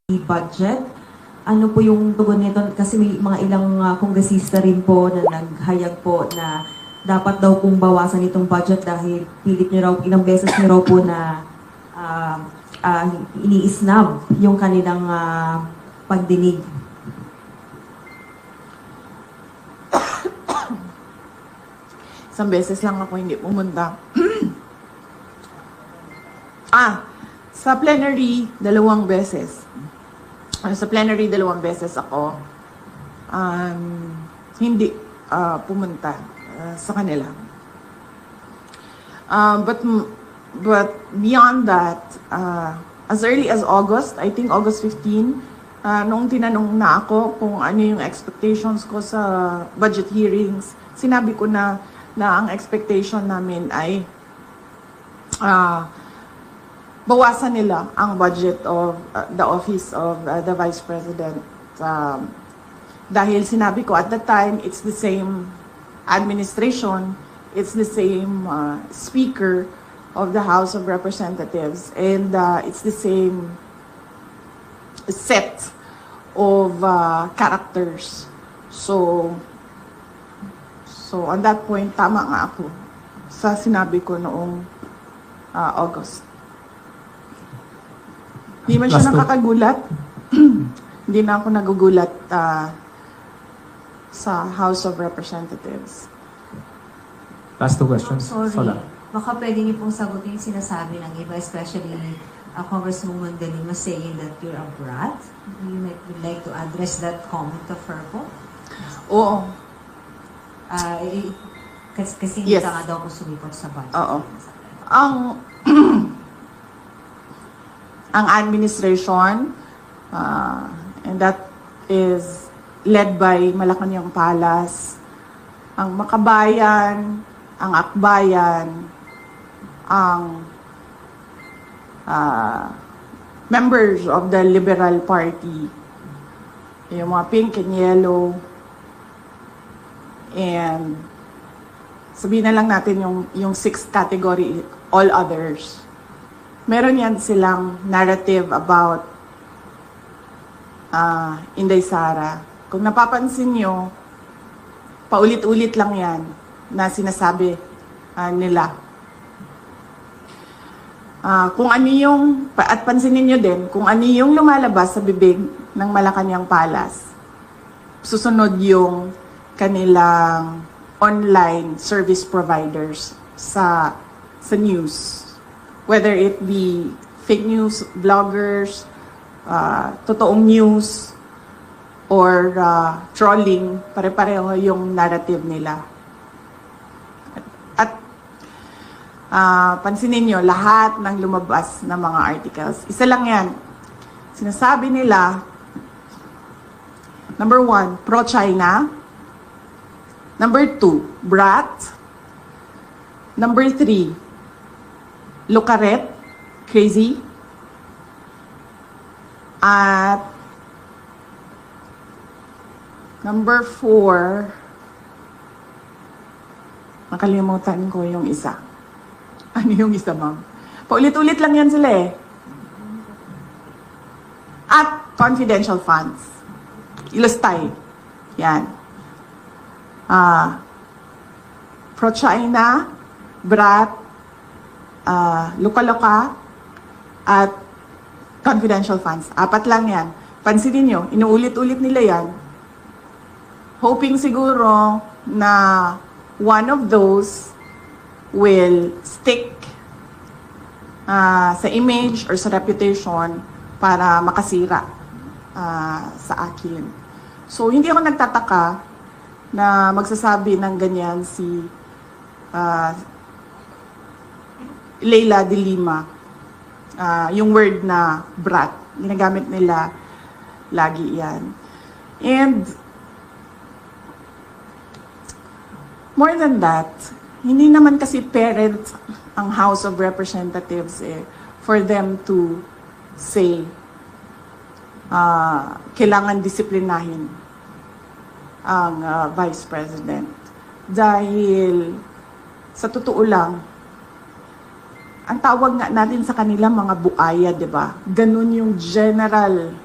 budget. Ano po yung tugon nito? Kasi may mga ilang kongresista rin po na naghayag po na dapat daw pong bawasan itong budget dahil pilit nyo raw, ilang beses nyo raw po na iniisnab yung kanilang pagdinig. Isang beses lang ako hindi pumunta. Sa plenary, 2 beses. Sa plenary, 2 beses ako hindi pumunta sa kanila. But beyond that, as early as August, I think August 15, nung tinanong na ako kung ano yung expectations ko sa budget hearings, sinabi ko na ang expectation namin ay bawasan nila ang budget of the office of the Vice President. Dahil sinabi ko at that time, it's the same administration, it's the same Speaker of the House of Representatives, and it's the same set of characters. So on that point, tama nga ako sa sinabi ko noong August. Hindi man siya nakakagulat. Hindi na ako nagugulat sa House of Representatives. Last 2 questions. Sorry. Sola. Baka pwede niyo pong sagutin yung sinasabi ng iba, especially Congresswoman Galing was saying that you're a brat. You might would like to address that comment of her po? Oo. Kasi Yes. hindi ka nga daw po sumipot sa budget. Oo. Ang administration, and that is led by Malacanang Palace, ang Makabayan, ang Akbayan, ang members of the Liberal Party, yung mga pink and yellow, and sabihin na lang natin yung 6th category, all others. Meron yan silang narrative about Inday Sara. Kung napapansin nyo, paulit-ulit lang yan na sinasabi nila. Kung ano yung, at pansinin nyo din, kung ano yung lumalabas sa bibig ng Malacanang Palace, susunod yung kanilang online service providers sa news. Whether it be fake news, vloggers, totoong news, or trolling, pare-pareho yung narrative nila. At pansinin nyo, lahat ng lumabas na mga articles, isa lang yan. Sinasabi nila, number 1, pro-China. Number 2, brat. Number 3, Lucaret, crazy. At number 4, nakalimutan ko yung isa. Ano yung isa, ma'am? Paulit-ulit lang yan sila eh. At confidential funds. Ilustay. Yan. Pro-China, brat, luka-luka, at confidential funds. 4 lang yan. Pansinin nyo, inuulit-ulit nila yan. Hoping siguro na one of those will stick sa image or sa reputation para makasira sa akin. So, hindi ako nagtataka na magsasabi ng ganyan si Leila de Lima, yung word na brat, ginagamit nila lagi yan. And more than that, hindi naman kasi parent ang House of Representatives for them to say kailangan disiplinahin ang Vice President. Dahil sa totoo lang, ang tawag nga natin sa kanila mga buaya, di ba? Ganun yung general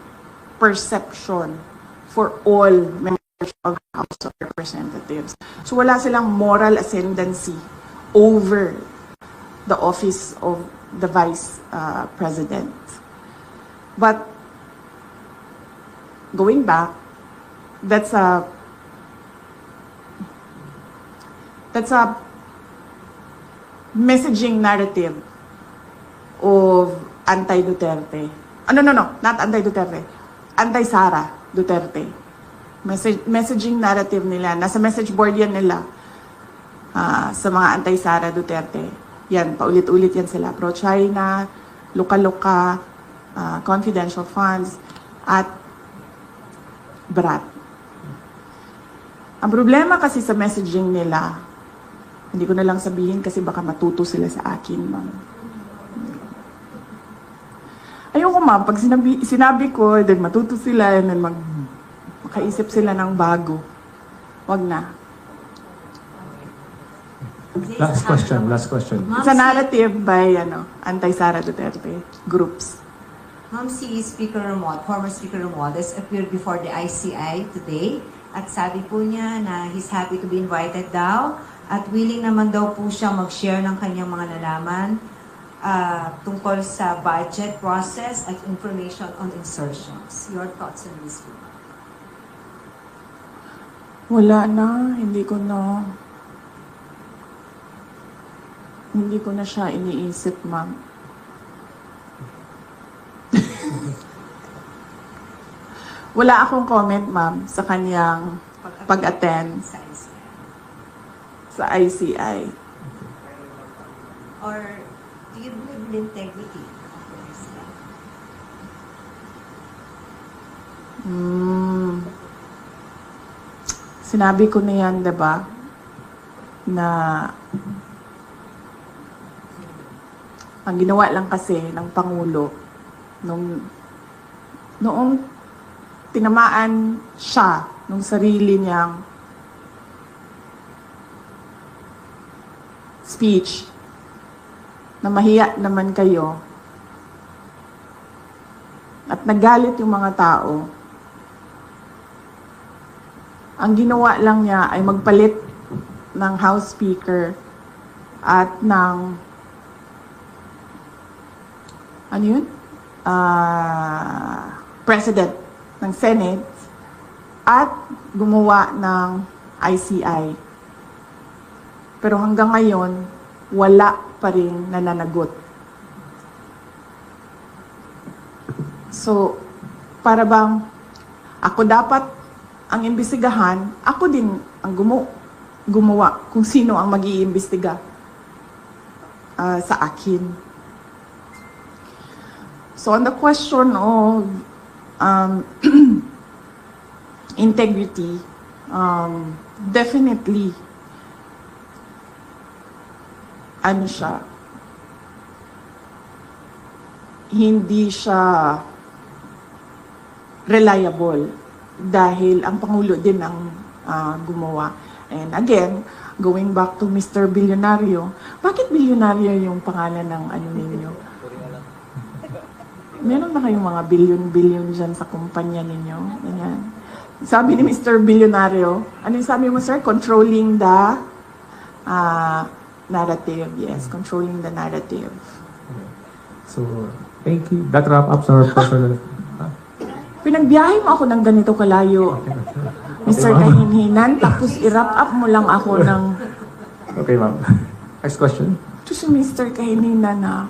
perception for all members of the House of Representatives. So wala silang moral ascendancy over the office of the Vice President. But going back, that's a messaging narrative of anti-Duterte. No, not anti-Duterte. Anti-Sara Duterte. Messaging narrative nila. Nasa message board yan nila sa mga anti-Sara Duterte. Yan, paulit-ulit yan sila. Pro-China, luka-luka, confidential funds, at brat. Ang problema kasi sa messaging nila, hindi ko na lang sabihin kasi baka matuto sila sa akin, ma'am. Ayoko, ma'am, pag sinabi ko, then matuto sila, and then makaisip sila ng bago. Wag na. Last question. It's a narrative by anti-Sara Duterte groups. Ma'am, si Speaker Ramon, former Speaker Romualdez appeared before the ICI today at sabi po niya na he's happy to be invited daw at willing naman daw po siya mag-share ng kanyang mga nalaman tungkol sa budget process at information on insertions. Your thoughts on this? Wala na, hindi ko na siya iniisip, ma'am. Wala akong comment, ma'am, sa kanyang pag-attend sa ICI. Or do you believe in integrity of the ICI? Sinabi ko na yan, diba? Na ang ginawa lang kasi ng Pangulo noong tinamaan siya nung sarili niyang speech na mahiya naman kayo at nagalit yung mga tao. Ang ginawa lang niya ay magpalit ng House Speaker at ng President ng Senate at gumawa ng ICI. Pero hanggang ngayon, wala pa rin nananagot. So, para bang ako dapat ang imbestigahan, ako din ang gumawa kung sino ang mag-iimbestiga sa akin. So, on the question of integrity, definitely, hindi siya reliable dahil ang Pangulo din ang gumawa. And again, going back to Mr. Bilyonaryo, bakit bilyonaryo yung pangalan ng ninyo? Meron ba kayong mga bilyon-bilyon dyan sa kumpanya ninyo? Ganyan. Sabi ni Mr. Bilyonaryo, ano yung sabi mo, sir? Controlling the narrative. Yes, controlling the narrative. So, thank you. That wrap up our personal... Pinagbiyahe mo ako ng ganito kalayo, Mr. Kahinhinan, tapos i-wrap up mo lang ako ng... Okay, ma'am. Next question. Ito si Mr. Kahinhinan na...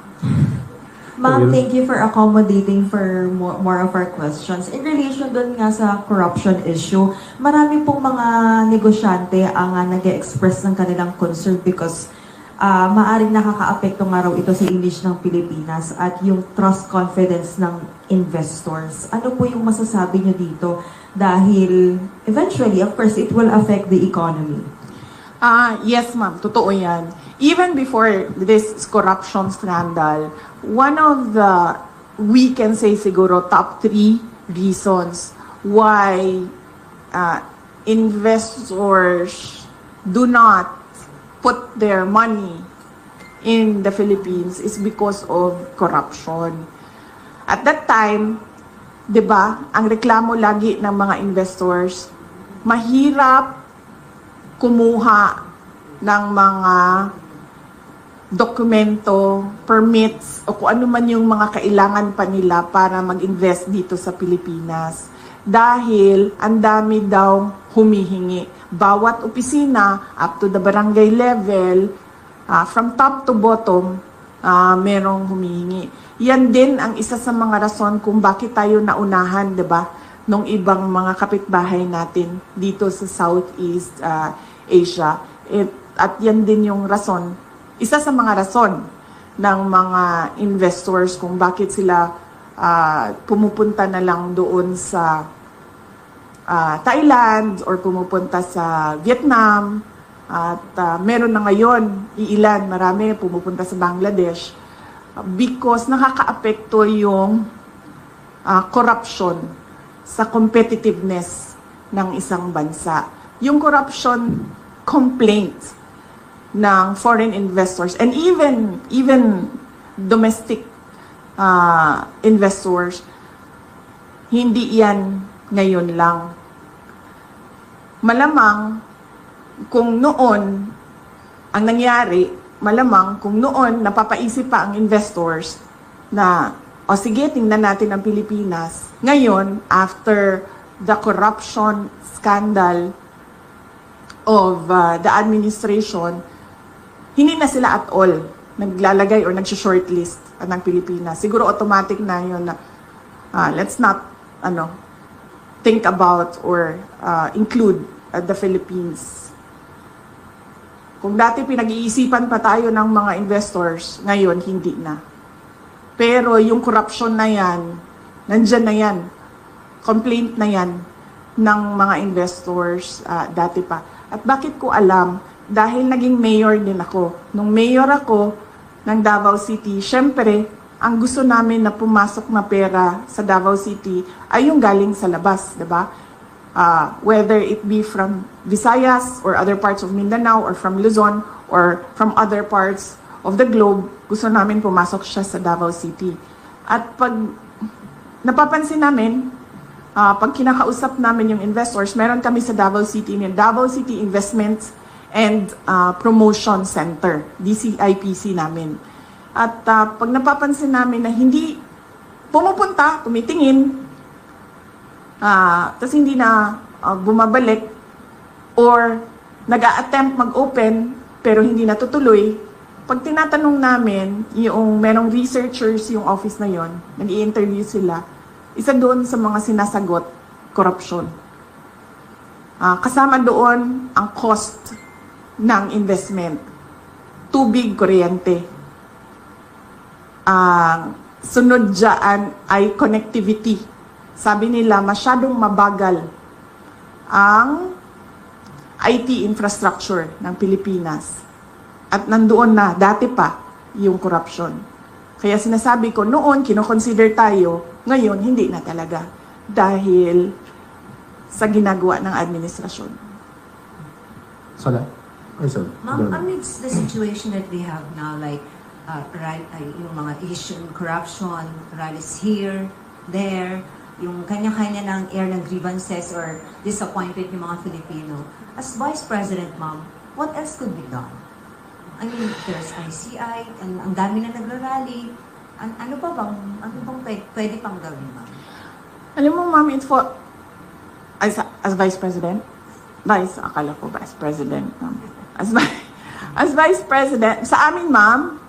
Ma'am, thank you for accommodating for more of our questions. In relation dun nga sa corruption issue, marami pong mga negosyante ang nag-express ng kanilang concern because maaring nakaka-apekto nga raw ito sa image ng Pilipinas at yung trust confidence ng investors. Ano po yung masasabi nyo dito? Dahil eventually, of course, it will affect the economy. Yes, ma'am. Totoo yan. Even before this corruption scandal, one of the, we can say siguro, top 3 reasons why investors do not put their money in the Philippines is because of corruption. At that time, 'Di ba? Ang reklamo lagi ng mga investors, mahirap kumuha ng mga dokumento, permits, o kung ano man yung mga kailangan pa nila para mag-invest dito sa Pilipinas. Dahil ang dami daw humihingi. Bawat opisina, up to the barangay level, from top to bottom, merong humihingi. Yan din ang isa sa mga rason kung bakit tayo naunahan, 'di ba, nung ibang mga kapitbahay natin dito sa Southeast Asia. At yan din yung rason, isa sa mga rason ng mga investors kung bakit sila pumupunta na lang doon sa Thailand or pumupunta sa Vietnam. At meron na ngayon, iilan, marami pumupunta sa Bangladesh because nakakaapekto yung corruption sa competitiveness ng isang bansa. Yung corruption complaint ng foreign investors and even domestic investors, hindi yan ngayon lang. Malamang kung noon ang nangyari, malamang kung noon napapaisip pa ang investors na o sige, tingnan natin ang Pilipinas. Ngayon, after the corruption scandal of the administration, hindi na sila at all naglalagay or nag-shortlist ng Pilipinas. Siguro automatic na yun na let's not think about or include the Philippines. Kung dati pinag-iisipan pa tayo ng mga investors, ngayon hindi na. Pero yung corruption na yan, nandyan na yan. Complaint na yan ng mga investors dati pa. At bakit ko alam? Dahil naging mayor din ako. Nung mayor ako ng Davao City, syempre, ang gusto namin na pumasok na pera sa Davao City ay yung galing sa labas, di ba? Whether it be from Visayas or other parts of Mindanao or from Luzon or from other parts of the globe, gusto namin pumasok siya sa Davao City. At pag napapansin namin, pag kinakausap namin yung investors, meron kami sa Davao City, yung Davao City Investments and Promotion Center, DCIPC namin. At pag napapansin namin na hindi pumupunta, tumitingin, tapos hindi na bumabalik or nag-a-attempt mag-open pero hindi natutuloy, pag tinatanong namin, yung merong researchers yung office na yon, nag-i-interview sila, isa doon sa mga sinasagot, corruption. Kasama doon ang cost ng investment. Tubig, kuryente. Sunod dyan ay connectivity. Sabi nila, masyadong mabagal ang IT infrastructure ng Pilipinas. At nandoon na, dati pa, yung corruption. Kaya sinasabi ko, noon, kinoconsider tayo, ngayon, hindi na talaga. Dahil sa ginagawa ng administrasyon. Sola? Ay, sorry. Ma'am, amidst the situation that we have now, like, yung mga issue, corruption, rallies here, there, yung kanya-kanya ng air ng grievances or disappointment yung mga Filipino. As Vice President, ma'am, what else could be done? I mean, there's ICI, ang dami na nagrarally. Ano bang pwede pang gawin, ma'am? Alam mo, ma'am, as Vice President, akala ko Vice President, ma'am. As Vice President, sa amin, ma'am,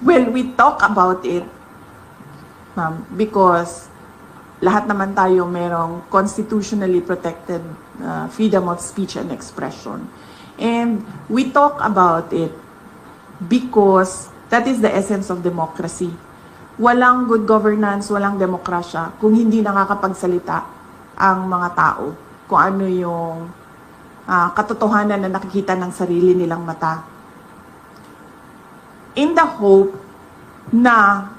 well, we talk about it, ma'am, because lahat naman tayo merong constitutionally protected freedom of speech and expression. And we talk about it because that is the essence of democracy. Walang good governance, walang demokrasya kung hindi nakakapagsalita ang mga tao kung ano yung katotohanan na nakikita ng sarili nilang mata. In the hope na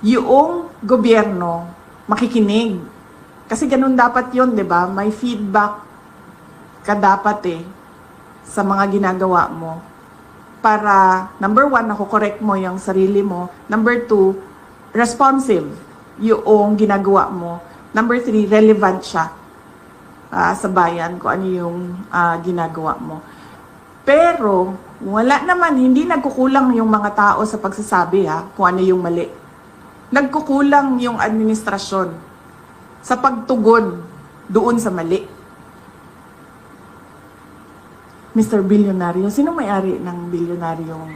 yung gobyerno makikinig. Kasi ganun dapat yun, di ba? May feedback ka dapat sa mga ginagawa mo. Para, number one, nakukorek mo yung sarili mo. Number two, responsive yung ginagawa mo. Number 3, relevant siya sa bayan kung ano yung ginagawa mo. Pero, wala naman, hindi nagkukulang yung mga tao sa pagsasabi kung ano yung mali. Nagkukulang yung administrasyon sa pagtugon doon sa mali. Mr. Bilyonaryo, sino may-ari ng bilyonaryong?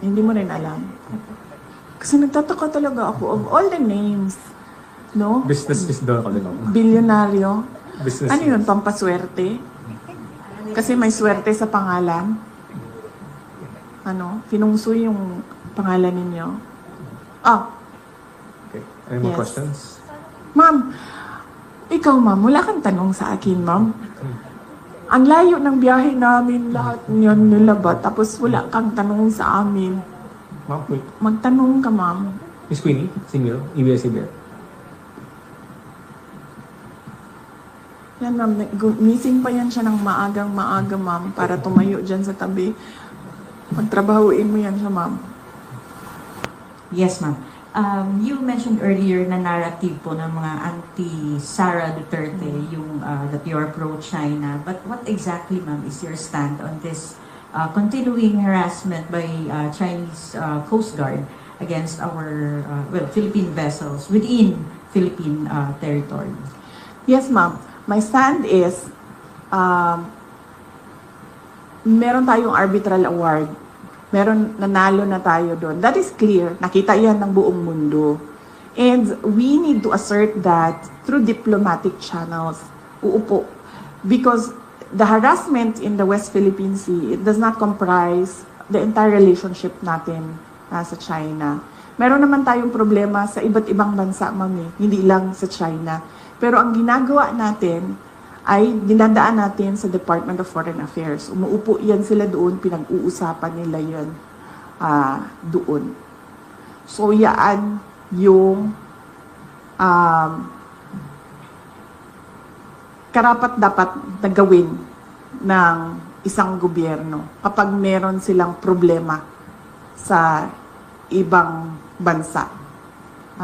Hindi mo rin alam. Kasi nagtataka talaga ako of all the names, no? Business is daw ako din. Bilyonaryo. Business Ano yun, pampaswerte? Kasi may swerte sa pangalan. Ano? Pinungsoy yung pangalan ninyo. Okay. Any more Yes. questions? Ma'am, ikaw ma'am, wala kang tanong sa akin ma'am. Ang layo ng biyahe namin, lahat niyan nilaba, tapos wala kang tanong sa amin. Ma'am, wait. Magtanong ka ma'am. Miss Queenie, single, ABS-CBN. Yan ma'am, missing pa yan siya ng maaga ma'am, para tumayo dyan sa tabi. Pagtrabahuin mo yan siya ma'am. Yes, ma'am. You mentioned earlier na narrative po ng mga anti-Sara Duterte, yung that you are pro-China. But what exactly, ma'am, is your stand on this continuing harassment by Chinese Coast Guard against our Philippine vessels within Philippine territory? Yes ma'am, my stand is, meron tayong arbitral award. Meron, nanalo na tayo doon. That is clear. Nakita yan ng buong mundo. And we need to assert that through diplomatic channels. Uupo. Because the harassment in the West Philippine Sea, it does not comprise the entire relationship natin sa China. Meron naman tayong problema sa iba't ibang bansa, mami. Hindi lang sa China. Pero ang ginagawa natin ay dinadaan natin sa Department of Foreign Affairs. Umuupo yan sila doon, pinag-uusapan nila yan doon. So, yan yung karapat-dapat na gawin ng isang gobyerno kapag meron silang problema sa ibang bansa.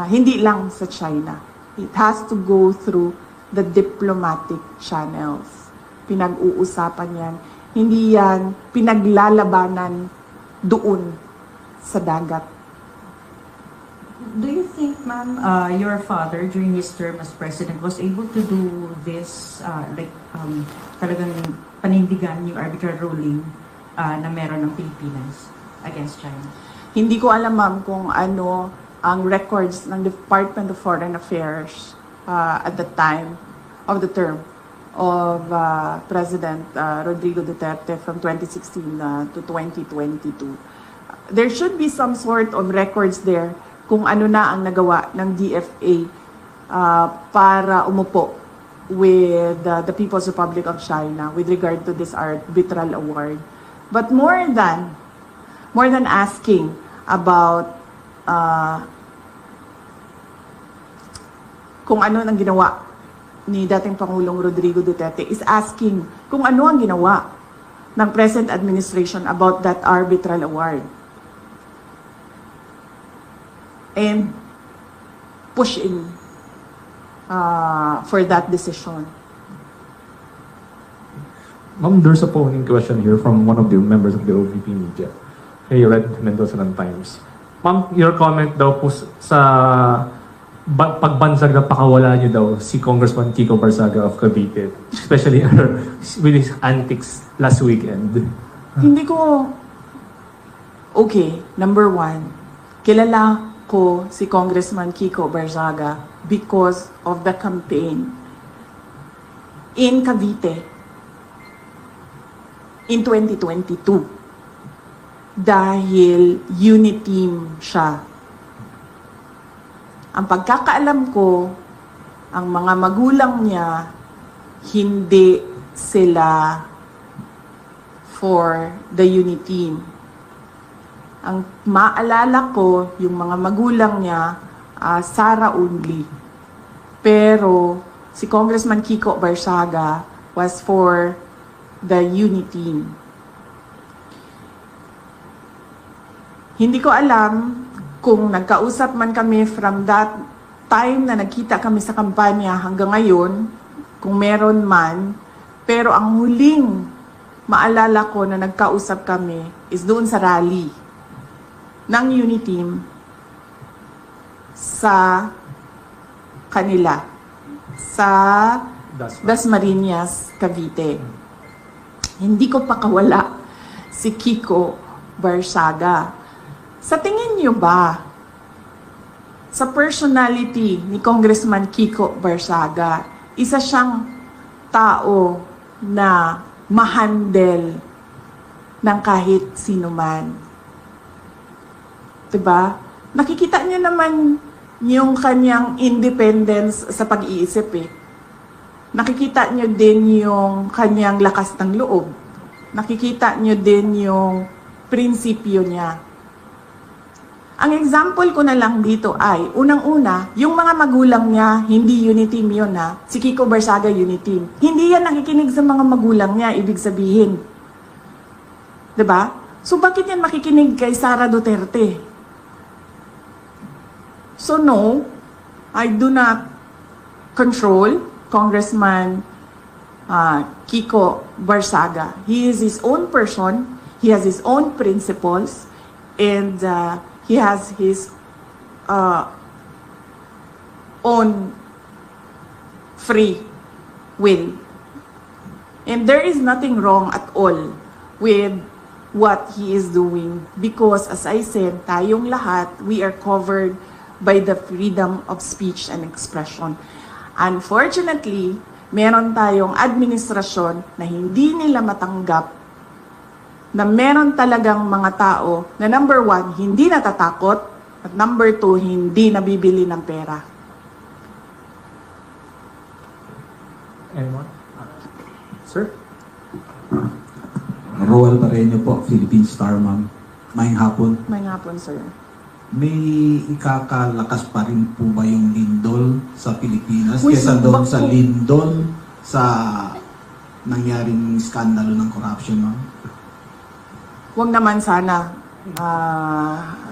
Hindi lang sa China. It has to go through the diplomatic channels. Pinag-uusapan yan. Hindi yan pinaglalabanan doon sa dagat. Do you think, ma'am, your father during his term as president was able to do this, talagang panindigan yung arbitral ruling na meron ng Pilipinas against China? Hindi ko alam, ma'am, kung ano ang records ng Department of Foreign Affairs at the time of the term of President Rodrigo Duterte from 2016 to 2022. There should be some sort of records there kung ano na ang nagawa ng DFA para umupo with the People's Republic of China with regard to this arbitral award. But more than asking about kung ano ang ginawa ni dating Pangulong Rodrigo Duterte is asking kung ano ang ginawa ng present administration about that arbitral award. And pushing for that decision. Ma'am, there's a polling question here from one of the members of the OVP media. Kay Red Mendoza ng Times. Ma'am, your comment daw po sa pagbansag na pakawala niyo daw si Congressman Kiko Barzaga of Cavite, especially with his antics last weekend. Hindi ko... Okay, number 1, kilala ko si Congressman Kiko Barzaga because of the campaign in Cavite in 2022. Dahil uniteam siya. Ang pagkakaalam ko, ang mga magulang niya, hindi sila for the uniteam. Ang maalala ko, yung mga magulang niya, Sara only. Pero si Congressman Kiko Barzaga was for the uniteam. Hindi ko alam kung nagkausap man kami from that time na nagkita kami sa kampanya hanggang ngayon, kung meron man, pero ang huling maalala ko na nagkausap kami is doon sa rally ng Uniteam sa kanila, sa Dasmariñas, Cavite. Hindi ko pakawala si Kiko Barsaga. Sa tingin niyo ba, sa personality ni Congressman Kiko Barsaga, isa siyang tao na mahandle ng kahit sino man? Diba? Nakikita niyo naman yung kanyang independence sa pag-iisip eh. Nakikita niyo din yung kanyang lakas ng loob. Nakikita niyo din yung prinsipyo niya. Ang example ko na lang dito ay, unang-una, yung mga magulang niya, hindi Uniteam yun ha. Si Kiko Barsaga, Uniteam. Hindi yan nakikinig sa mga magulang niya, ibig sabihin. 'Di ba? So bakit yan makikinig kay Sara Duterte? So no, I do not control Congressman Kiko Barsaga. He is his own person, he has his own principles, and he has his own free will. And there is nothing wrong at all with what he is doing because, as I said, tayong lahat, we are covered by the freedom of speech and expression. Unfortunately, meron tayong administrasyon na hindi nila matanggap na meron talagang mga tao na number one, hindi natatakot, at number two, hindi nabibili ng pera. Anyone? Sir? Roel Barreño po, Philippine Star, ma'am. Maayong hapon. May nga po, sir. May ikakalakas pa rin po ba yung lindol sa Pilipinas Uy, kesa doon sa bakit? lindol sa nangyaring skandalo ng corruption, ma'am? Huwag naman sana,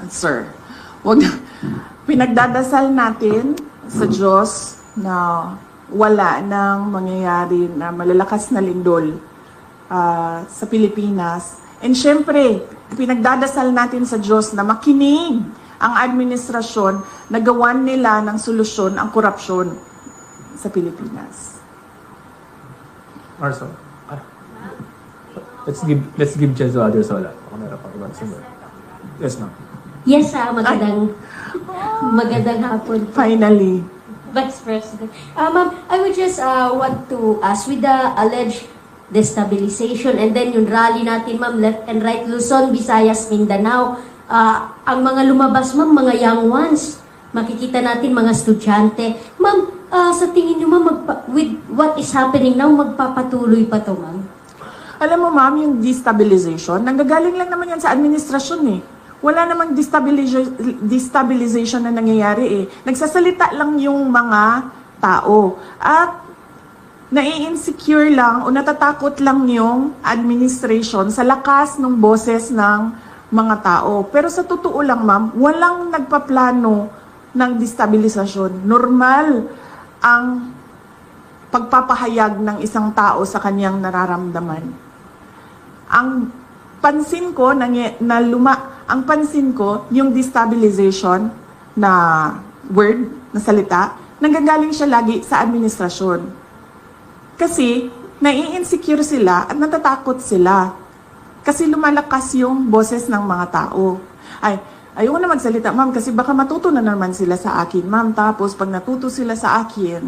sir. Huwag na. Pinagdadasal natin sa Diyos na wala nang mangyayari na malalakas na lindol sa Pilipinas. And syempre, pinagdadasal natin sa Diyos na makinig ang administrasyon na gawan nila ng solusyon ang korupsyon sa Pilipinas. Marcel? Let's give chance to others wala. Ako meron pa iba sunod. Yes, ma'am. Yes, magandang hapon po, Finally. Vice President. Ma'am, I would just want to ask, with the alleged destabilization and then yung rally natin, ma'am, left and right, Luzon, Visayas, Mindanao, ang mga lumabas, ma'am, mga young ones, makikita natin mga estudyante. Ma'am, sa tingin niyo, ma'am, with what is happening now, magpapatuloy pa to, ma'am? Alam mo, ma'am, yung destabilization, nanggagaling lang naman yan sa administrasyon eh. Wala namang destabilization na nangyayari eh. Nagsasalita lang yung mga tao. At nai-insecure lang o natatakot lang yung administration sa lakas ng boses ng mga tao. Pero sa totoo lang, ma'am, walang nagpaplano ng destabilisasyon. Normal ang pagpapahayag ng isang tao sa kanyang nararamdaman. Ang pansin ko ang pansin ko yung destabilization na word, na salita, nanggagaling siya lagi sa administrasyon. Kasi nai-insecure sila at natatakot sila. Kasi lumalakas yung boses ng mga tao. Ayoko na magsalita, ma'am, kasi baka matuto na naman sila sa akin, ma'am. Tapos pag natuto sila sa akin,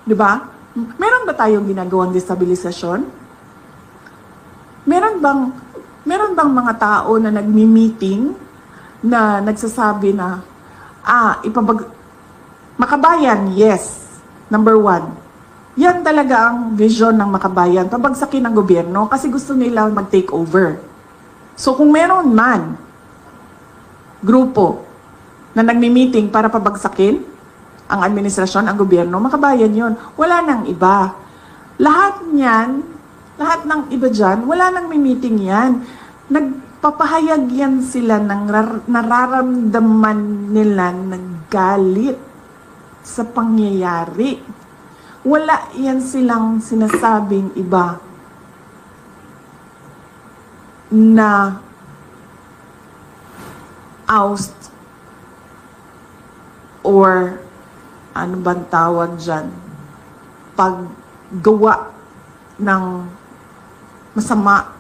di ba? Meron ba tayong ginagawang destabilisasyon? Meron bang mga tao na nagmi-meeting na nagsasabi na Makabayan, yes. Number one. Yan talaga ang vision ng Makabayan. Pabagsakin ng gobyerno kasi gusto nila mag-take over. So kung meron man grupo na nagmi-meeting para pabagsakin ang administrasyon, ang gobyerno, Makabayan yon. Wala nang iba. Lahat ng iba dyan, wala nang may meeting yan. nagpapahayag yan sila ng nararamdaman nila ng galit sa pangyayari. Wala yan silang sinasabing iba na oust or ano bang tawag dyan, paggawa ng masama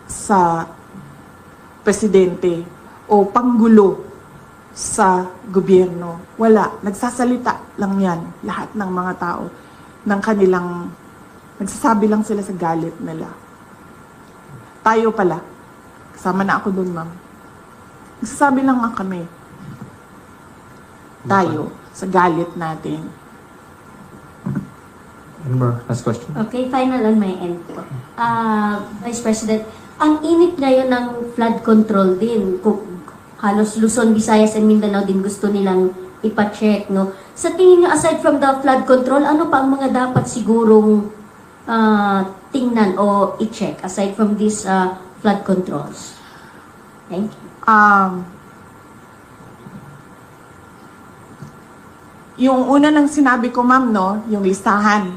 sa presidente o panggulo sa gobyerno. Wala. Nagsasalita lang yan, lahat ng mga tao, ng kanilang, nagsasabi lang sila sa galit nila. Tayo pala, kasama na ako dun, ma'am. Nagsasabi lang nga kami, tayo, sa galit natin. Any more last question? Okay, final on my end po. Vice President, ang init ngayon ng flood control din. Kung halos Luzon, Visayas, and Mindanao din gusto nilang ipacheck, no? Sa tingin niyo, aside from the flood control, ano pa ang mga dapat sigurong tingnan o i-check aside from these flood controls? Thank you. Yung una nang sinabi ko, ma'am, no, yung listahan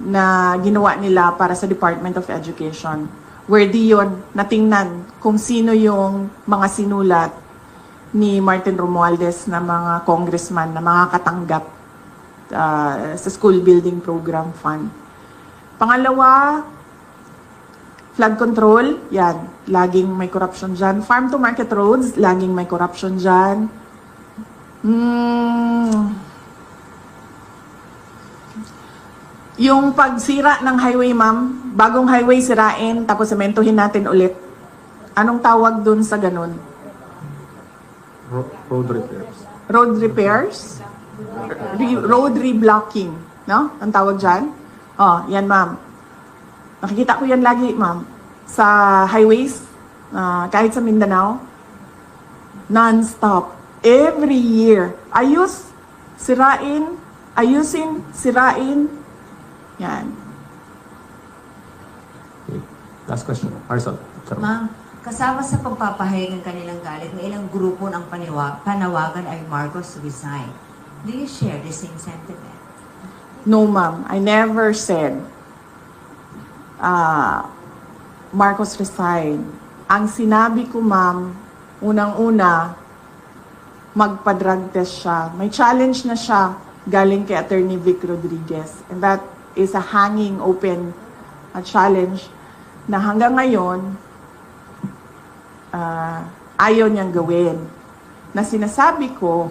na ginawa nila para sa Department of Education, where di yun natingnan kung sino yung mga sinulat ni Martin Romualdez na mga congressman na makakatanggap sa School Building Program Fund. Pangalawa, flood control, yan, laging may corruption dyan. Farm to market roads, laging may corruption dyan. Yung pagsira ng highway, ma'am, bagong highway sirain, tapos sementohin natin ulit. Anong tawag dun sa ganun? Road repairs. Road repairs? Road reblocking, no? Ang tawag dyan? Oh, yan, ma'am. Nakikita ko yan lagi, ma'am. Sa highways, kahit sa Mindanao, non-stop. Every year. Ayos, sirain, ayusin, sirain. Yan. Okay. Last question. Marisol. Ma'am, kasama sa pagpapahayag ng kanilang galit, may ilang grupo ng panawagan ay Marcos resign. Do you share the same sentiment? No, ma'am. I never said Marcos resign. Ang sinabi ko, ma'am, unang-una, magpa-drug test siya. May challenge na siya galing kay Attorney Vic Rodriguez. And that is a hanging open challenge na hanggang ngayon ayaw niyang gawin. Na sinasabi ko,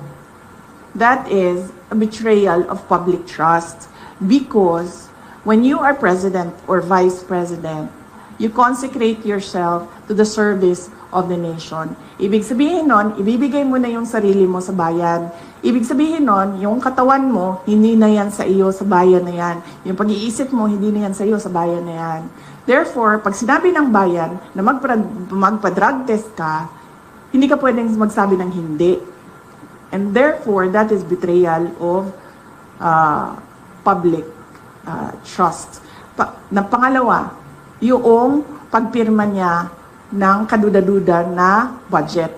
that is a betrayal of public trust because when you are president or vice president, you consecrate yourself to the service of the nation. Ibig sabihin nun, ibibigay mo na yung sarili mo sa bayan. Ibig sabihin nun, yung katawan mo, hindi na yan sa iyo, sa bayan na yan. Yung pag-iisip mo, hindi na yan sa iyo, sa bayan na yan. Therefore, pag sinabi ng bayan na magpa-drug test ka, hindi ka pwedeng magsabi ng hindi. And therefore, that is betrayal of public trust. Na pangalawa, yung pagpirma niya ng kaduda-duda na budget.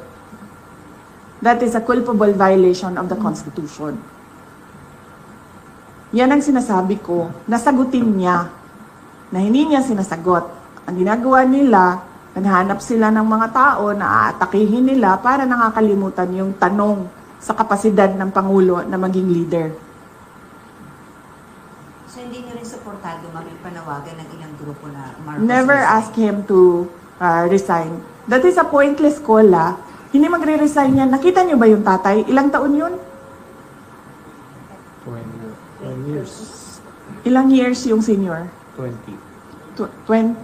That is a culpable violation of the Constitution. Yan ang sinasabi ko, nasagutin niya, na hindi niya sinasagot. Ang ginagawa nila, naghanap sila ng mga tao na aatakihin nila para nakakalimutan yung tanong sa kapasidad ng Pangulo na maging leader. So hindi niyo rin supportado panawagan ng ilang grupo na Marcos Never resign? ask him to resign. That is a pointless call, Hindi magre-resign yan. Nakita niyo ba yung tatay? Ilang taon yun? 20 years. Ilang years yung senior? 20. 20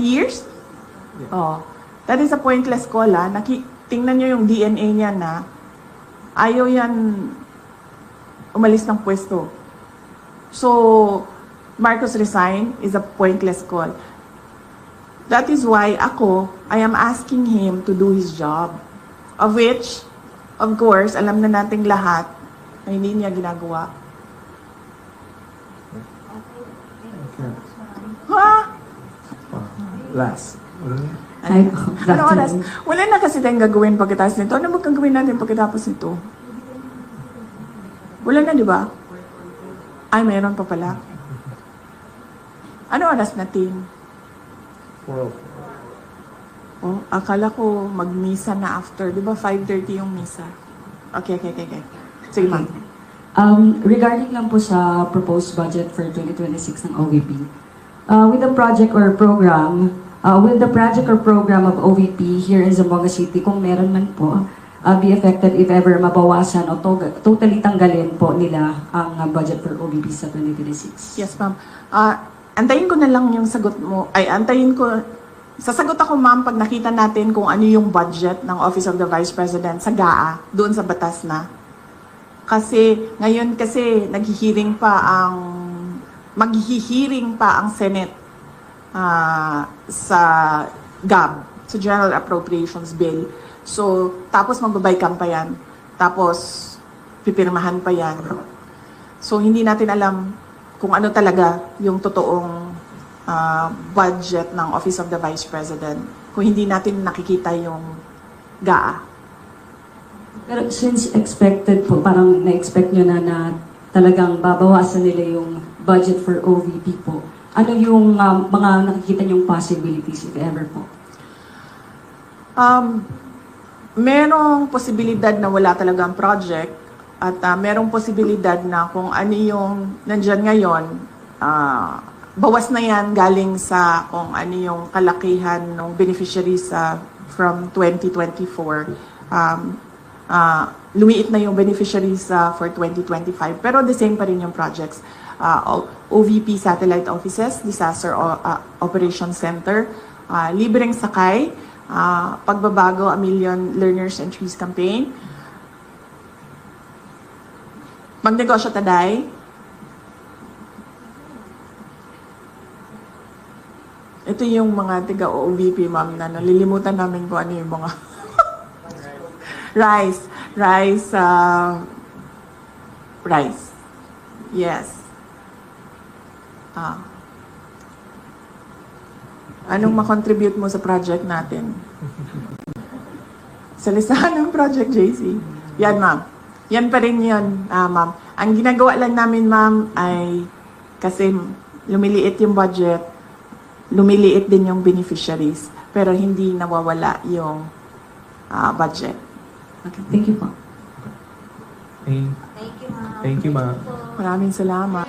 years? Oh. That is a pointless call, Tingnan niyo yung DNA niya na ayaw yan umalis ng pwesto. So, Marcos resign is a pointless call. That is why I am asking him to do his job. Of which, of course, alam na nating lahat na hindi niya ginagawa. Ha? Last. Hi, Ano oras? Wala na kasi tayong gagawin pagkatapos nito. Ano magagawin natin pagkatapos nito? Wala na, di ba? Ay, mayroon pa pala. Ano oras natin? 4:04. Oh, akala ko magmisa na after. Di ba 5:30 yung misa? Okay. Sige, ma'am. Regarding lang po sa proposed budget for 2026 ng OVP, with the project or program of OVP here in Zamboanga City, kung meron man po, be affected if ever mabawasan o totally tanggalin po nila ang budget for OVP sa 2026. Yes, ma'am. Antayin ko na lang yung sagot mo. Sasagot ako, ma'am, pag nakita natin kung ano yung budget ng Office of the Vice President sa GAA, doon sa batas na. Kasi, ngayon kasi, maghihiring pa ang Senate sa GAB, sa General Appropriations Bill. So, tapos magbabaykan pa yan. Tapos, pipirmahan pa yan. So, hindi natin alam kung ano talaga yung totoong budget ng Office of the Vice President kung hindi natin nakikita yung GAA. Pero since expected po, parang na-expect nyo na talagang babawasan nila yung budget for OVP po, ano yung mga nakikita nyong possibilities if ever po? Merong posibilidad na wala talagang project at merong posibilidad na kung ano yung nandyan ngayon, bawas na yan galing sa kung ano yung kalakihan ng beneficiaries from 2024. Lumiit na yung beneficiaries for 2025. Pero the same pa rin yung projects. OVP Satellite Offices, Disaster Operations Center, libreng sakay, pagbabago, A Million Learners and Trees Campaign, magnegosyo taday, ito yung mga tiga-OVP, ma'am, na nalilimutan namin kung ano yung mga rice. Yes. Anong makontribute mo sa project natin? Sa listahan ng project, JC. Yan, ma'am. Yan pa rin yun, ma'am. Ang ginagawa lang namin, ma'am, ay kasi lumiliit yung budget, lumiliit din yung beneficiaries, pero hindi nawawala yung budget. Okay, thank you po. Thank you, ma'am. Maraming salamat.